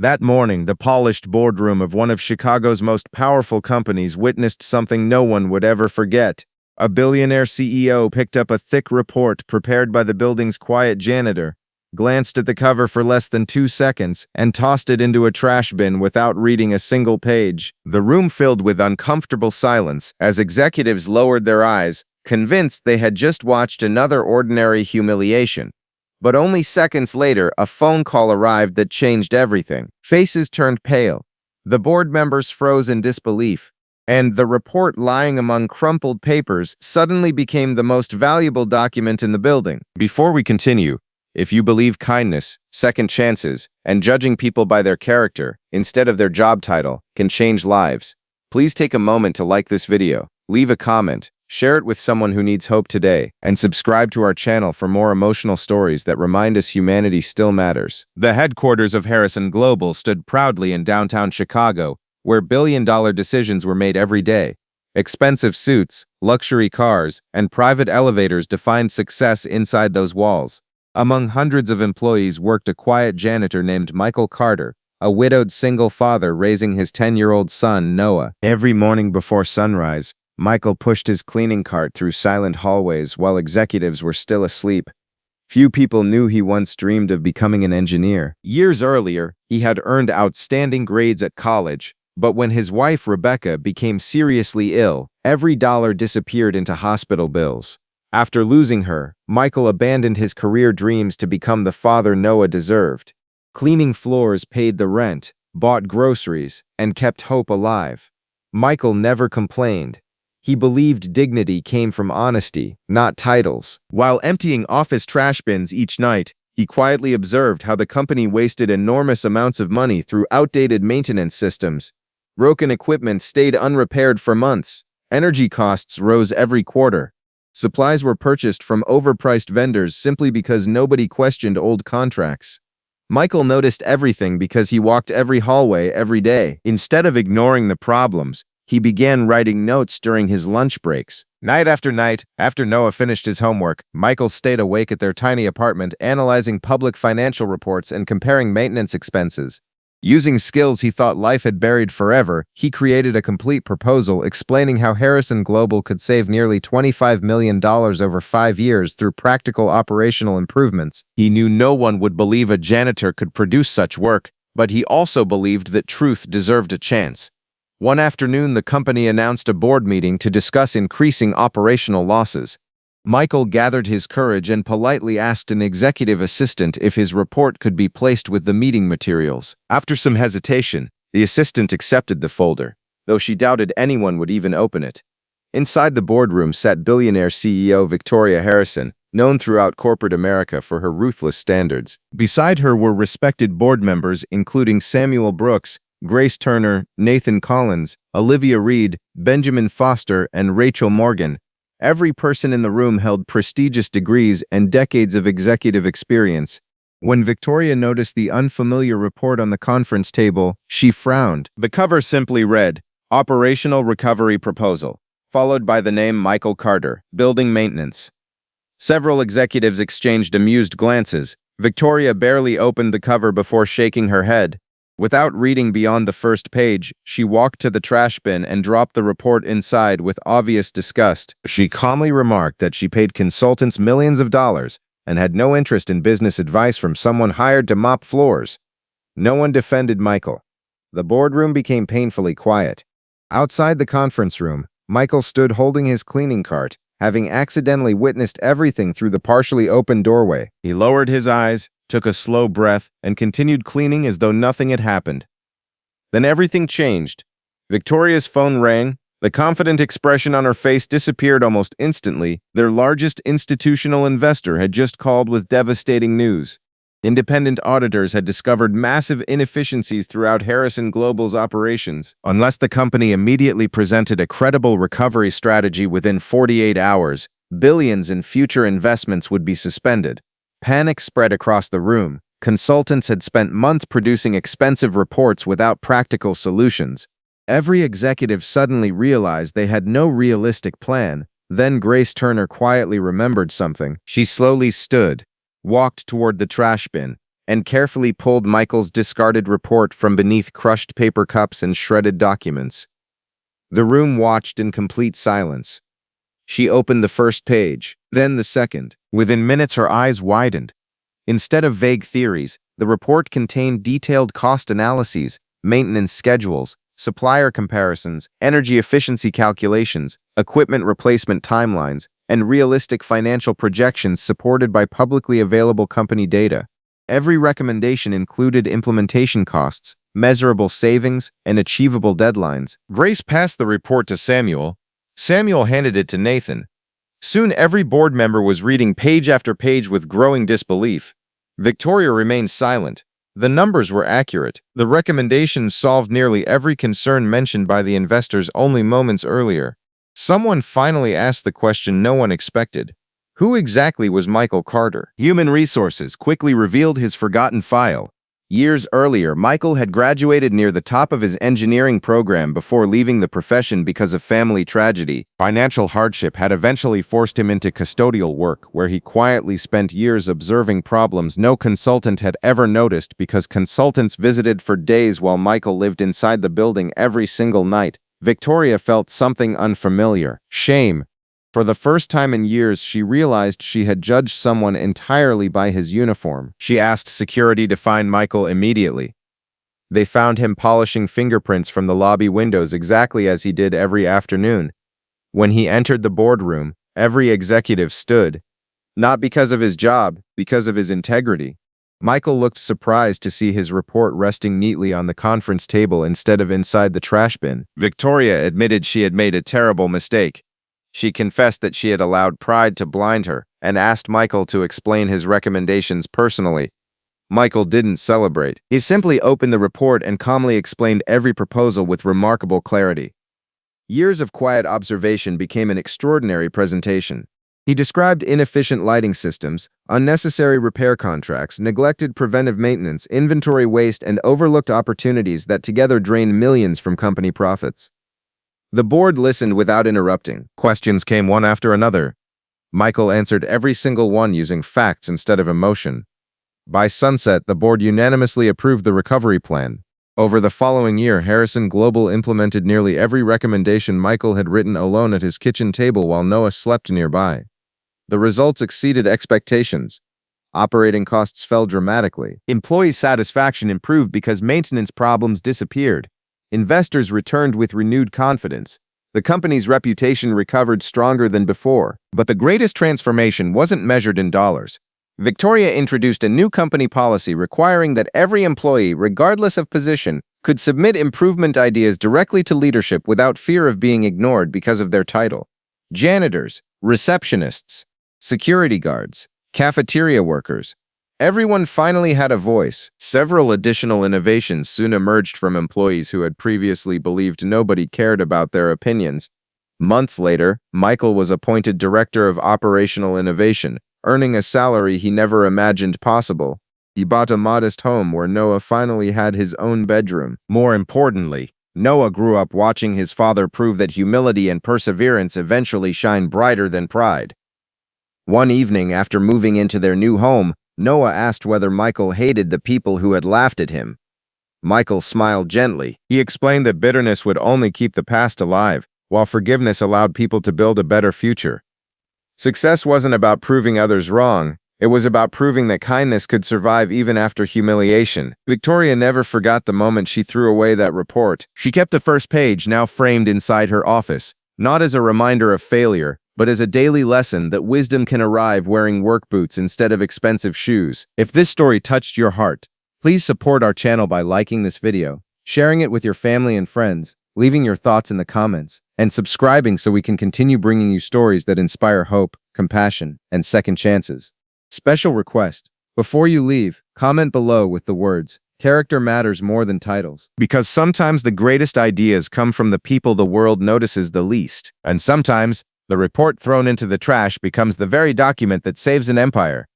That morning, the polished boardroom of one of Chicago's most powerful companies witnessed something no one would ever forget. A billionaire CEO picked up a thick report prepared by the building's quiet janitor, glanced at the cover for less than 2 seconds, and tossed it into a trash bin without reading a single page. The room filled with uncomfortable silence as executives lowered their eyes, convinced they had just watched another ordinary humiliation. But only seconds later, a phone call arrived that changed everything. Faces turned pale. The board members froze in disbelief, and the report lying among crumpled papers suddenly became the most valuable document in the building. Before we continue, if you believe kindness, second chances, and judging people by their character instead of their job title can change lives, please take a moment to like this video, leave a comment, share it with someone who needs hope today, and subscribe to our channel for more emotional stories that remind us humanity still matters. The headquarters of Harrison Global stood proudly in downtown Chicago, where billion-dollar decisions were made every day. Expensive suits, luxury cars, and private elevators defined success inside those walls. Among hundreds of employees worked a quiet janitor named Michael Carter, a widowed single father raising his 10-year-old son, Noah. Every morning before sunrise, Michael pushed his cleaning cart through silent hallways while executives were still asleep. Few people knew he once dreamed of becoming an engineer. Years earlier, he had earned outstanding grades at college, but when his wife, Rebecca, became seriously ill, every dollar disappeared into hospital bills. After losing her, Michael abandoned his career dreams to become the father Noah deserved. Cleaning floors paid the rent, bought groceries, and kept hope alive. Michael never complained. He believed dignity came from honesty, not titles. While emptying office trash bins each night, he quietly observed how the company wasted enormous amounts of money through outdated maintenance systems. Broken equipment stayed unrepaired for months. Energy costs rose every quarter. Supplies were purchased from overpriced vendors simply because nobody questioned old contracts. Michael noticed everything because he walked every hallway every day. Instead of ignoring the problems, he began writing notes during his lunch breaks. Night after night, after Noah finished his homework, Michael stayed awake at their tiny apartment, analyzing public financial reports and comparing maintenance expenses. Using skills he thought life had buried forever, he created a complete proposal explaining how Harrison Global could save nearly $25 million over 5 years through practical operational improvements. He knew no one would believe a janitor could produce such work, but he also believed that truth deserved a chance. One afternoon, the company announced a board meeting to discuss increasing operational losses. Michael gathered his courage and politely asked an executive assistant if his report could be placed with the meeting materials. After some hesitation, the assistant accepted the folder, though she doubted anyone would even open it. Inside the boardroom sat billionaire CEO Victoria Harrison, known throughout corporate America for her ruthless standards. Beside her were respected board members including Samuel Brooks, Grace Turner, Nathan Collins, Olivia Reed, Benjamin Foster, and Rachel Morgan. Every person in the room held prestigious degrees and decades of executive experience. When Victoria noticed the unfamiliar report on the conference table, she frowned. The cover simply read, Operational Recovery Proposal, followed by the name Michael Carter, Building Maintenance. Several executives exchanged amused glances. Victoria barely opened the cover before shaking her head. Without reading beyond the first page, she walked to the trash bin and dropped the report inside with obvious disgust. She calmly remarked that she paid consultants millions of dollars and had no interest in business advice from someone hired to mop floors. No one defended Michael. The boardroom became painfully quiet. Outside the conference room, Michael stood holding his cleaning cart, having accidentally witnessed everything through the partially open doorway. He lowered his eyes, took a slow breath, and continued cleaning as though nothing had happened. Then everything changed. Victoria's phone rang. The confident expression on her face disappeared almost instantly. Their largest institutional investor had just called with devastating news. Independent auditors had discovered massive inefficiencies throughout Harrison Global's operations. Unless the company immediately presented a credible recovery strategy within 48 hours, billions in future investments would be suspended. Panic spread across the room. Consultants had spent months producing expensive reports without practical solutions. Every executive suddenly realized they had no realistic plan. Then Grace Turner quietly remembered something. She slowly stood, walked toward the trash bin, and carefully pulled Michael's discarded report from beneath crushed paper cups and shredded documents. The room watched in complete silence. She opened the first page, then the second. Within minutes, her eyes widened. Instead of vague theories, the report contained detailed cost analyses, maintenance schedules, supplier comparisons, energy efficiency calculations, equipment replacement timelines, and realistic financial projections supported by publicly available company data. Every recommendation included implementation costs, measurable savings, and achievable deadlines. Grace passed the report to Samuel. Samuel handed it to Nathan. Soon every board member was reading page after page with growing disbelief. Victoria remained silent. The numbers were accurate. The recommendations solved nearly every concern mentioned by the investors only moments earlier. Someone finally asked the question no one expected. Who exactly was Michael Carter? Human Resources quickly revealed his forgotten file. Years earlier, Michael had graduated near the top of his engineering program before leaving the profession because of family tragedy. Financial hardship had eventually forced him into custodial work, where he quietly spent years observing problems no consultant had ever noticed because consultants visited for days while Michael lived inside the building every single night. Victoria felt something unfamiliar: shame. For the first time in years, she realized she had judged someone entirely by his uniform. She asked security to find Michael immediately. They found him polishing fingerprints from the lobby windows exactly as he did every afternoon. When he entered the boardroom, every executive stood. Not because of his job, because of his integrity. Michael looked surprised to see his report resting neatly on the conference table instead of inside the trash bin. Victoria admitted she had made a terrible mistake. She confessed that she had allowed pride to blind her and asked Michael to explain his recommendations personally. Michael didn't celebrate. He simply opened the report and calmly explained every proposal with remarkable clarity. Years of quiet observation became an extraordinary presentation. He described inefficient lighting systems, unnecessary repair contracts, neglected preventive maintenance, inventory waste, and overlooked opportunities that together drained millions from company profits. The board listened without interrupting. Questions came one after another. Michael answered every single one using facts instead of emotion. By sunset, the board unanimously approved the recovery plan. Over the following year, Harrison Global implemented nearly every recommendation Michael had written alone at his kitchen table while Noah slept nearby. The results exceeded expectations. Operating costs fell dramatically. Employee satisfaction improved because maintenance problems disappeared. Investors returned with renewed confidence. The company's reputation recovered stronger than before. But the greatest transformation wasn't measured in dollars. Victoria introduced a new company policy requiring that every employee, regardless of position, could submit improvement ideas directly to leadership without fear of being ignored because of their title. Janitors, receptionists, security guards, cafeteria workers. Everyone finally had a voice. Several additional innovations soon emerged from employees who had previously believed nobody cared about their opinions. Months later, Michael was appointed Director of Operational Innovation, earning a salary he never imagined possible. He bought a modest home where Noah finally had his own bedroom. More importantly, Noah grew up watching his father prove that humility and perseverance eventually shine brighter than pride. One evening, after moving into their new home, Noah asked whether Michael hated the people who had laughed at him. Michael smiled gently. He explained that bitterness would only keep the past alive, while forgiveness allowed people to build a better future. Success wasn't about proving others wrong. It was about proving that kindness could survive even after humiliation. Victoria never forgot the moment she threw away that report. She kept the first page, now framed inside her office, not as a reminder of failure, but as a daily lesson that wisdom can arrive wearing work boots instead of expensive shoes. If this story touched your heart, please support our channel by liking this video, sharing it with your family and friends, leaving your thoughts in the comments, and subscribing so we can continue bringing you stories that inspire hope, compassion, and second chances. Special request: before you leave, comment below with the words, "Character matters more than titles." Because sometimes the greatest ideas come from the people the world notices the least. And sometimes, the report thrown into the trash becomes the very document that saves an empire.